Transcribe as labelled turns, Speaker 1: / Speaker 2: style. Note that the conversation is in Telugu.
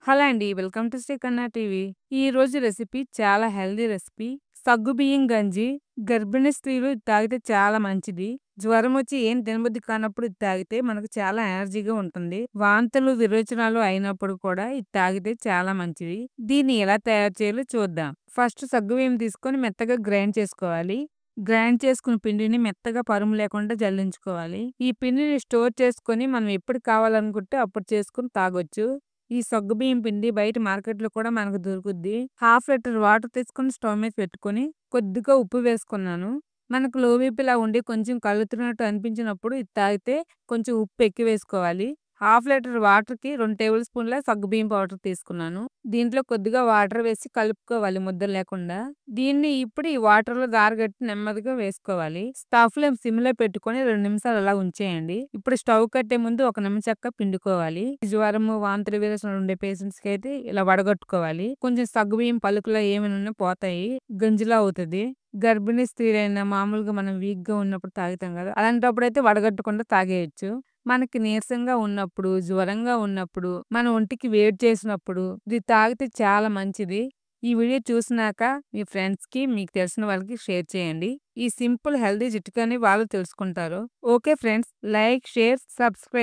Speaker 1: హలో అండి. Welcome to Srikanna TV. ఈరోజు రెసిపీ చాలా హెల్తీ రెసిపీ. సగ్గుబియ్యం గంజి. గర్భిణీ స్త్రీలు ఇది తాగితే చాలా మంచిది. జ్వరం వచ్చి ఏం తినబుద్ధి కానప్పుడు ఇది తాగితే మనకు చాలా ఎనర్జీగా ఉంటుంది. వాంతులు, విరోచనాలు అయినప్పుడు కూడా ఇది తాగితే చాలా మంచిది. దీన్ని ఎలా తయారు చేయాలో చూద్దాం. ఫస్ట్ సగ్గుబియ్యం తీసుకొని మెత్తగా గ్రైండ్ చేసుకోవాలి. గ్రైండ్ చేసుకున్న పిండిని మెత్తగా పరుము లేకుండా జల్లించుకోవాలి. ఈ పిండిని స్టోర్ చేసుకొని మనం ఎప్పుడు కావాలనుకుంటే అప్పుడు చేసుకొని తాగొచ్చు. ఈ సగ్గుబియ్యం పిండి బయట మార్కెట్‌లో కూడా మనకు దొరుకుద్ది. హాఫ్ లీటర్ వాటర్ తీసుకొని స్టవ్ మీద పెట్టుకొని, కొద్దిగా ఉప్పు వేసుకున్నాను. మనకు లో బీపీలా ఉండి కొంచెం కలుతున్నట్టు అనిపించినప్పుడు ఇది తాగితే కొంచెం ఉప్పు ఎక్కువ వేసుకోవాలి. హాఫ్ లీటర్ వాటర్‌కి 2 టేబుల్ స్పూన్ల సగ్గుబియ్యం పౌడర్ తీసుకున్నాను. దీంట్లో కొద్దిగా వాటర్ వేసి కలుపుకోవాలి ముద్ద లేకుండా. దీన్ని ఇప్పుడు ఈ వాటర్‌లో గారగట్టి నెమ్మదిగా వేసుకోవాలి. స్టవ్ ఫ్లేమ్ సిమ్‌లో పెట్టుకొని 2 నిమిషాలు అలా ఉంచేయండి. ఇప్పుడు స్టవ్ కట్టే ముందు ఒక నిమిషక్క పిండుకోవాలి. జ్వరము, వాంతులు, విరేచనాలు ఉండే పేషెంట్స్‌కి అయితే ఇలా వడగట్టుకోవాలి. కొంచెం సగ్గుబియ్యం పలుకులో ఏమైనా ఉన్నా పోతాయి. గంజిలా అవుతది. గర్భిణీ స్త్రీలైనా మామూలుగా మనం వీక్‌గా ఉన్నప్పుడు తాగుతాం కదా! అలాంటప్పుడైతే వడగట్టకుండా తాగేయొచ్చు. మనకి నీరసంగా ఉన్నప్పుడు, జ్వరంగా ఉన్నప్పుడు, మన ఒంటికి వేడి చేసినప్పుడు ఇది తాగితే చాలా మంచిది. ఈ వీడియో చూసినాక మీ ఫ్రెండ్స్‌కి, మీకు తెలిసిన వాళ్ళకి షేర్ చేయండి. ఈ సింపుల్ హెల్తీ చిట్కాని వాళ్ళు తెలుసుకుంటారు. Okay friends, like, share, subscribe.